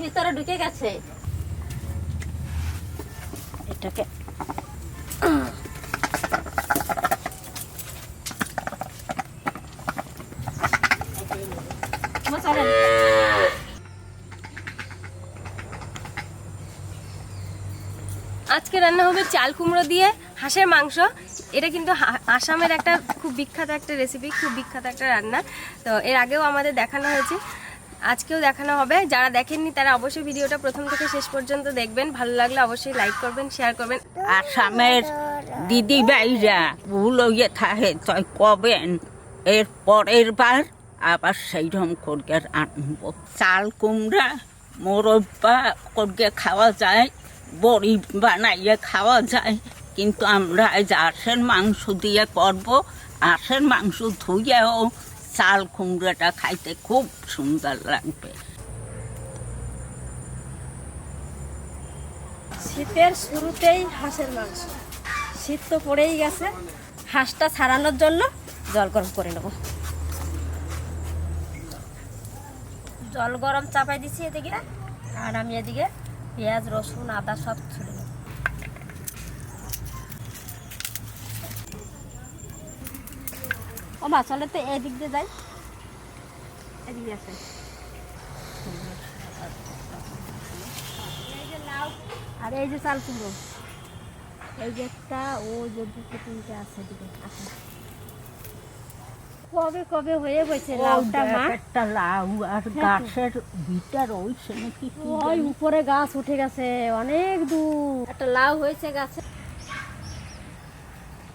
ভিতরে ঢুকে গেছে। এটাকে আজকে রান্না হবে চাল কুমড়ো দিয়ে হাঁসের মাংস। এটা কিন্তু আসামের একটা খুব বিখ্যাত একটা রেসিপি, খুব বিখ্যাত একটা রান্না। তো এর আগেও আমাদের দেখানো হয়েছে, আজকেও দেখানো হবে। যারা দেখেননি তারা অবশ্যই ভিডিওটা প্রথম থেকে শেষ পর্যন্ত দেখবেন। ভালো লাগলে অবশ্যই লাইক করবেন, শেয়ার করবেন। আসামের দিদি ভাইরা ভুল হয়ে থাকে তাই কবেন এর পরের বার আবার সেইরকম করে আনবো। চাল কুমড়া মোরব্বা করে খাওয়া যায়, বড়ি বানাইয়ে খাওয়া যায়, কিন্তু আমরা আজ হাঁসের মাংস দিয়ে করবো। হাঁসের মাংস ধুয়েও চাল কুমড়াটা খাইতে খুব সুন্দর লাগবে। শীতের শুরুতেই হাঁসের মাংস, শীত তো পড়েই গেছে। হাঁসটা ছাড়ানোর জন্য জল গরম করে নেব। জল গরম চাপাই দিচ্ছি এদিকে, আর আমি এদিকে পেঁয়াজ রসুন আদা সব ছুলে নেব। ও মা চলে তো এদিক দিয়ে যাই, এদিকে আছে। আর এই যে চাল কুমড়ো, এই যে একটা, ও যে দুটো তিনটে আছে দিকে আছে। কবে কবে হয়ে গেছে লাউটা মা? একটা লাউ আর গাছের ভিতর ওইছে নাকি, ওই উপরে গাছ উঠে গেছে অনেক দূর। একটা লাউ হয়েছে গাছে।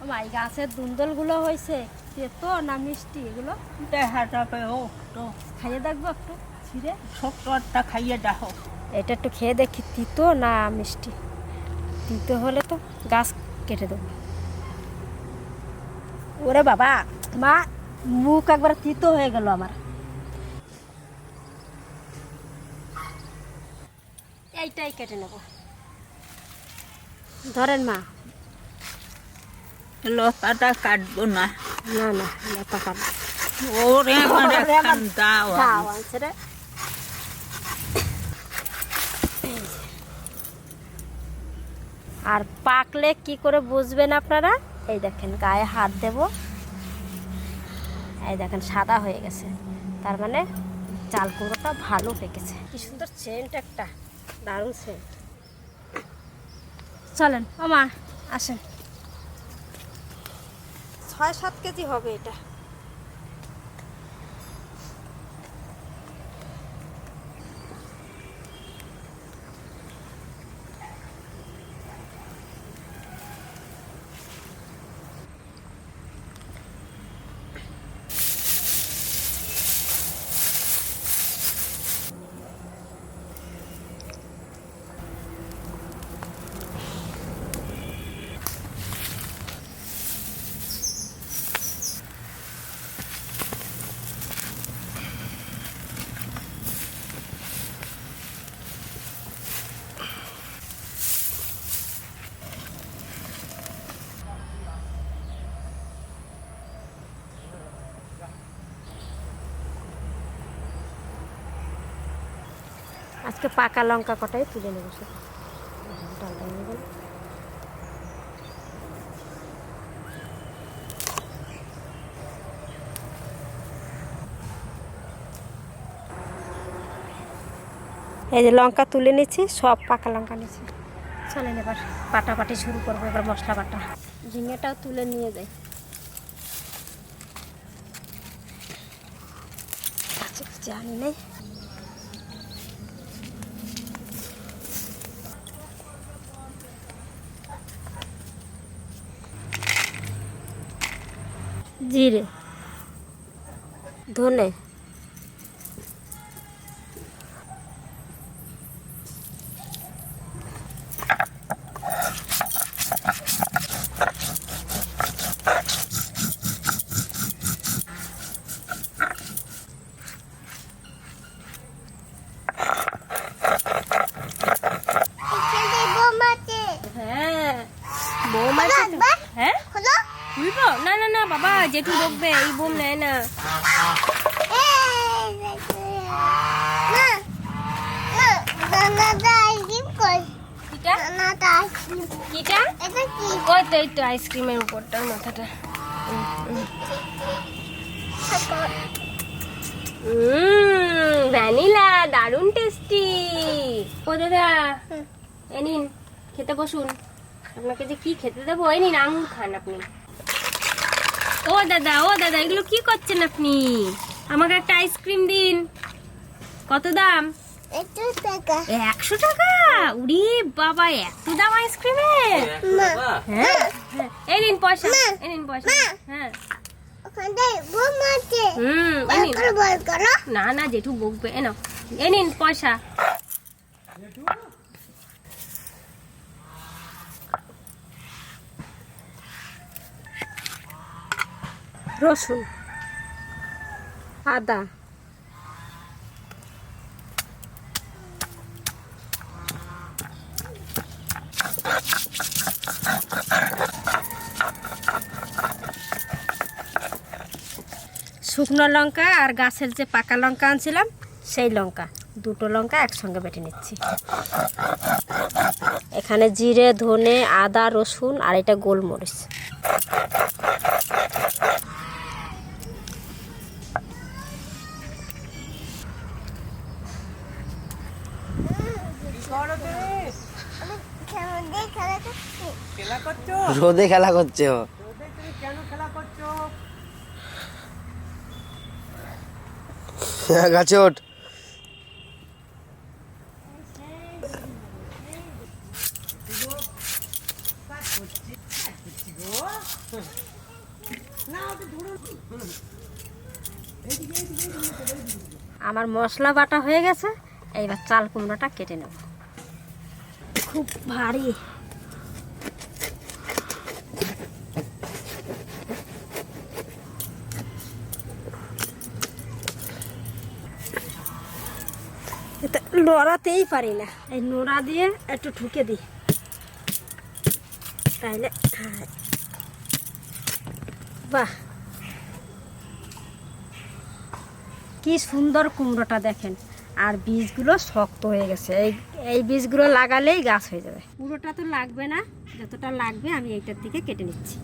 ও মা, এই গাছের দুন্দল গুলো হয়েছে তেতো না মিষ্টি? এগুলো দেখা যাবে। ও তো খাইয়ে দেখবো একটু ছিঁড়ে, ছোট্ট একটা খাইয়ে দেখো। এটা একটু খেয়ে দেখি তিতো না মিষ্টি। তিতো হলে তো গাছ কেটে দেবো। ওরে বাবা মা, মুখ একবার তিতো হয়ে গেল আমার। এইটাই কেটে নেব। ধরেন মা। লতাটা কাটবো না। না না, লতা কাটবো। ওরে আমার একখান দাও। দাও আনছে রে। আর পাকলে কি করে বুঝবেন আপনারা? এই দেখেন গায়ে হাত দেব, এই দেখেন সাদা হয়ে গেছে, তার মানে চাল কুমড়োটা ভালো পেকেছে। কি সুন্দর সেন্ট, একটা দারুণ সেন্ট। চলেন ও মা আসেন। 6-7 কেজি হবে এটা। আজকে পাকা লঙ্কা কটাই তুলে নেব। ডালটা নিয়ে গেল। এই যে লঙ্কা তুলে নিচ্ছি, সব পাকা লঙ্কা নিচ্ছি। চলেন এবার পাটাপাটি শুরু করবো। এবার মশলা বাটা, ঝিঙেটাও তুলে নিয়ে যাই। জানি নেই। জিরে, ধনে, হ্যাঁ খুলবো? না না না বাবা, জেঠু দেখবে, এই বোম নেয় না। কিটা ওই তো এই তো আইসক্রিমের উপরটা মাথাটা ভ্যানিলা দারুন টেস্টি ও দাদা এ নিন খেতে বসুন আপনাকে যে কি খেতে দেবো এই নিন আঙুর খান আপনি ও দাদা এগুলো কি করছেন আপনি আমাকে একটা আইসক্রিম দিন কত দাম 100 টাকা উড়ি বাবা এত দাম আইসক্রিমের হ্যাঁ এই নিন পয়সা হ্যাঁ না জেঠু বকবে এ নাও এই নিন পয়সা রসুন আদা শুকনো লঙ্কা আর গাছের যে পাকা লঙ্কা আনছিলাম সেই লঙ্কা দুটো লঙ্কা একসঙ্গে বেটে নিচ্ছি এখানে জিরে ধনে আদা রসুন আর এটা গোলমরিচ রোদে খেলা করছে ও গাছে ওঠ আমার মশলা বাটা হয়ে গেছে এইবার চাল কুমড়োটা কেটে নেব খুব ভারী লড়াতেই পারি না এই নোড়া দিয়ে একটু ঠুকে দিই তাইলে বাহ কি সুন্দর কুমড়োটা দেখেন আর বীজগুলো শক্ত হয়ে গেছে এই বীজগুলো লাগালেই গাছ হয়ে যাবে পুরোটা তো লাগবে না যতটা লাগবে আমি এইটার দিকে কেটে নিচ্ছি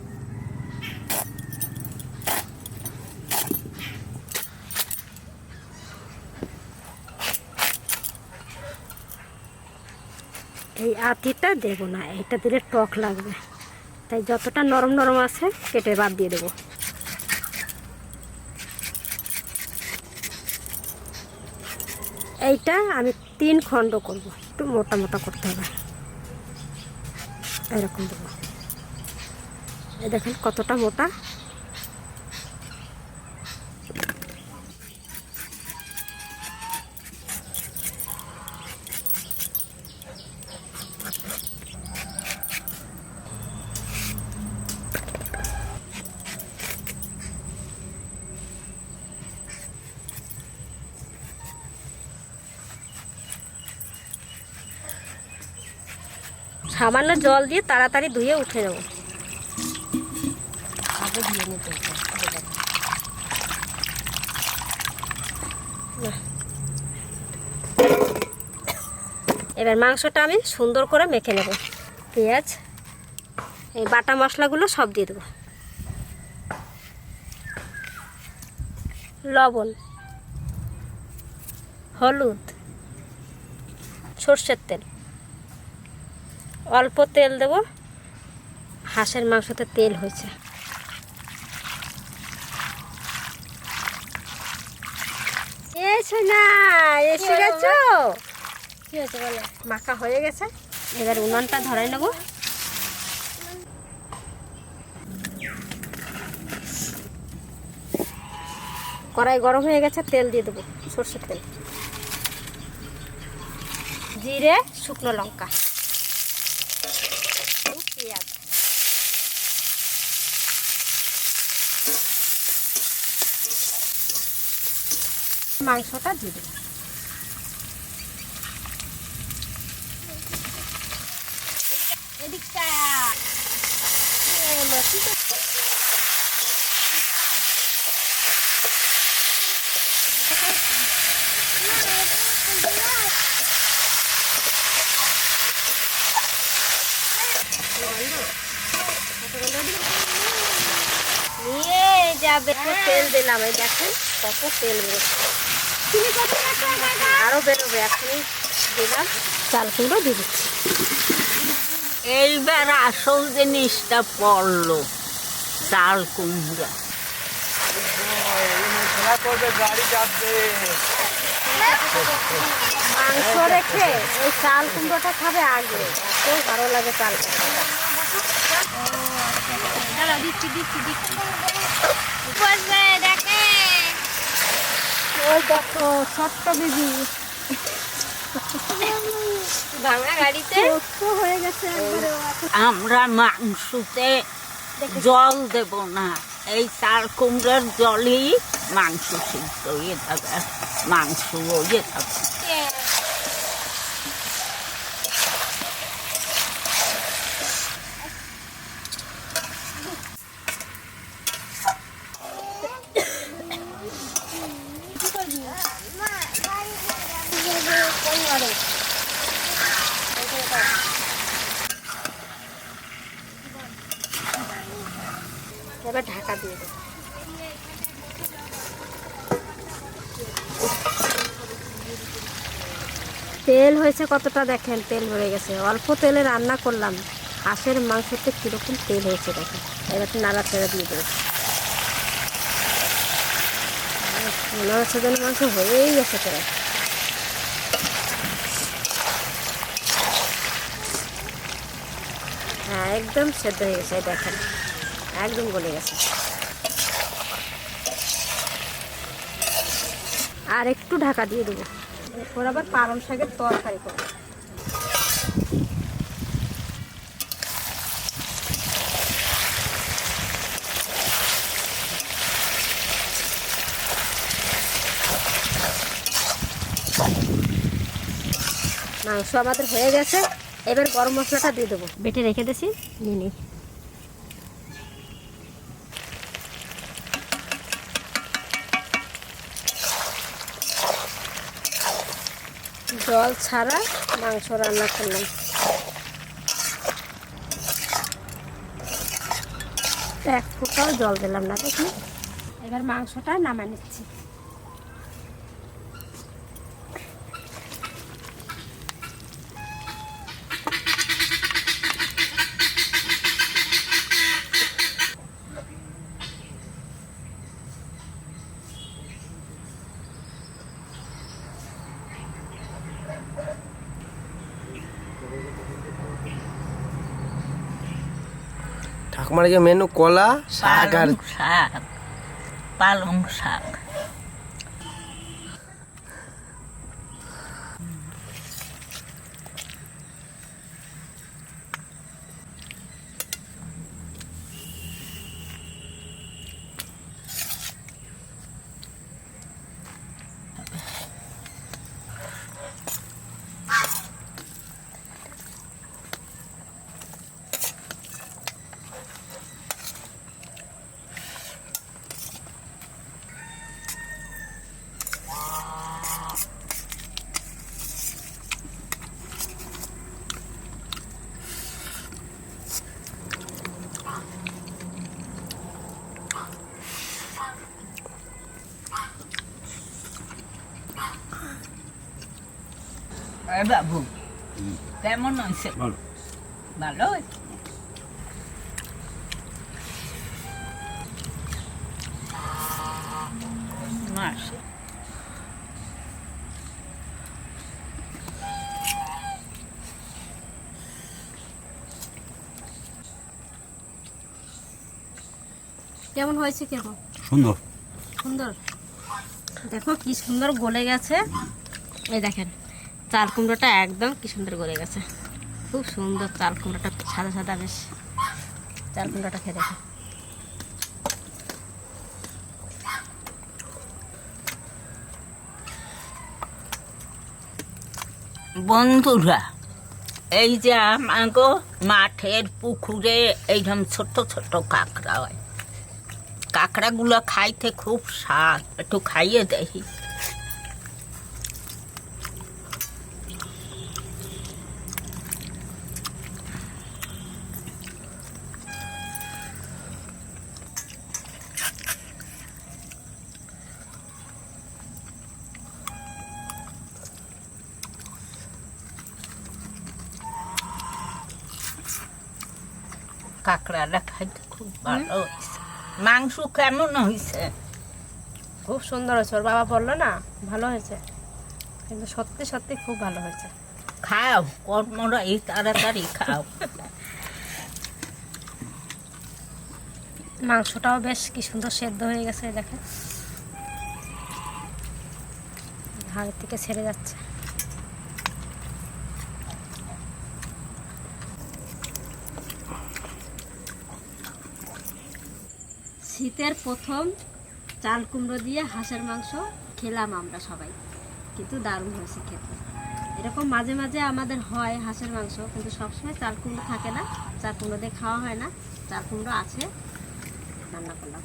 এই আতিটা দেবো না এটা দিলে টক লাগবে তাই যতটা নরম নরম আছে কেটে বাদ দিয়ে দেবো এইটা আমি 3 খণ্ড করব একটু মোটা মোটা করতে হবে এরকম দেবো এই দেখেন কতটা মোটা সামান্য জল দিয়ে তাড়াতাড়ি ধুয়ে উঠে নেব আগে ধুয়ে নিতে এবার মাংসটা আমি সুন্দর করে মেখে নেব পেঁয়াজ এই বাটা মশলাগুলো সব দিয়ে দেবো লবণ হলুদ সর্ষের তেল অল্প তেল দেব হাঁসের মাংসতে তেল হয়েছে এসো না এসে গেছো কি হয়েছে বলো মাখা হয়ে গেছে এবার উনানটা ধরাই নেব কড়াই গরম হয়ে গেছে তেল দিয়ে দেবো সরষের তেল জিরে শুকনো লঙ্কা পেঁয়াজ মাংসটা দিয়ে দেবো এদিকটা নিয়ে যাবে। তেল দিলাম, এই দেখেন কত তেল বেরোচ্ছে, আরো বেরোবে। এখনই দিলাম, চাল কুমড়ো দিয়ে দিচ্ছি। এইবার আসল জিনিসটা পড়লো, চাল কুমড়া। মাংস রেখে ওই চাল কুমড়োটা খাবে আগে, এত ভালো লাগে চাল কুমড়োটা। দিচ্ছি দিচ্ছি দিচ্ছি। ওই দেখো ছোট্ট দিদি ভাঙা গাড়িতে হয়ে গেছে একবারে। আমরা মাংসতে জল দেব না, এই চাল কুমড়ার জলই মাংস সিদ্ধ হয়ে যাবে, মাংস হয়ে যাবে। এবার ঢাকা দিয়ে দেবো। তেল হয়েছে কতটা দেখেন, তেল ভরে গেছে। অল্প তেলে রান্না করলাম, হাঁসের মাংসতে কীরকম তেল হয়েছে দেখেন। এবার নাড়াচাড়া দিয়ে দেবো। মনে হচ্ছে যেন মাংস হয়েই গেছে প্রায়। হ্যাঁ, একদম সেদ্ধ হয়ে গেছে, দেখেন একদম গলে গেছে। আর একটু ঢাকা দিয়ে দেবো, এরপর আবার পালং শাকের তরকারি করবো। মাংস আমাদের হয়ে গেছে, এবার গরম মশলাটা দিয়ে দেবো। বেটে রেখে দিয়েছি, নিয়ে নিই। জল ছাড়া মাংস রান্না করলাম। এক ফোঁটাও জল দিলাম না, দেখুন। এবার মাংসটা নামা নিচ্ছি। ঠাকুমার যে মেনু কলা শাক আর পালং শাক, পালং শাক। বাবু কেমন হয়েছে? ভালো, ভালো হয়েছে। মাসে কেমন হয়েছে? কেমন? সুন্দর সুন্দর। দেখো কি সুন্দর গলে গেছে। এই দেখেন চাল কুমড়োটা একদম কি সুন্দর গলে গেছে, খুব সুন্দর চাল কুমড়োটা, সাদা সাদা বেশ। চাল কুমড়োটা খেয়ে দেখো। বন্ধুরা, এই যে আমাগো মাঠের পুকুরে এইরকম ছোট ছোট কাঁকড়া হয়, কাঁকড়াগুলো খাইতে খুব স্বাদ, একটু খাইয়ে দেখি। কাঁকড়াটা খাইতে খুব ভালো হয়েছে। মাংস কেমন হয়েছে? খুব সুন্দর হয়েছে, ওর বাবা বললো না ভালো হয়েছে, কিন্তু সত্যি সত্যি খুব ভালো হয়েছে। খাও কর্মরা, এই তাড়াতাড়ি খাও। মাংসটাও বেশ কি সুন্দর সেদ্ধ হয়ে গেছে, দেখে হাড়ের থেকে ছেড়ে যাচ্ছে। শীতের প্রথম চাল কুমড়ো দিয়ে হাঁসের মাংস খেলাম আমরা সবাই, কিন্তু দারুণ হয়েছে খেতে। এরকম মাঝে মাঝে আমাদের হয় হাঁসের মাংস, কিন্তু সবসময় চাল কুমড়ো থাকে না, চাল কুমড়ো দিয়ে খাওয়া হয় না। চাল কুমড়ো আছে, রান্না করলাম।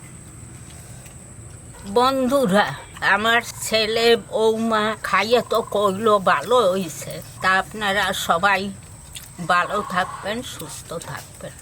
বন্ধুরা, আমার ছেলে বৌমা খাইয়ে তো কইলো ভালো হয়েছে। তা আপনারা সবাই ভালো থাকবেন, সুস্থ থাকবেন।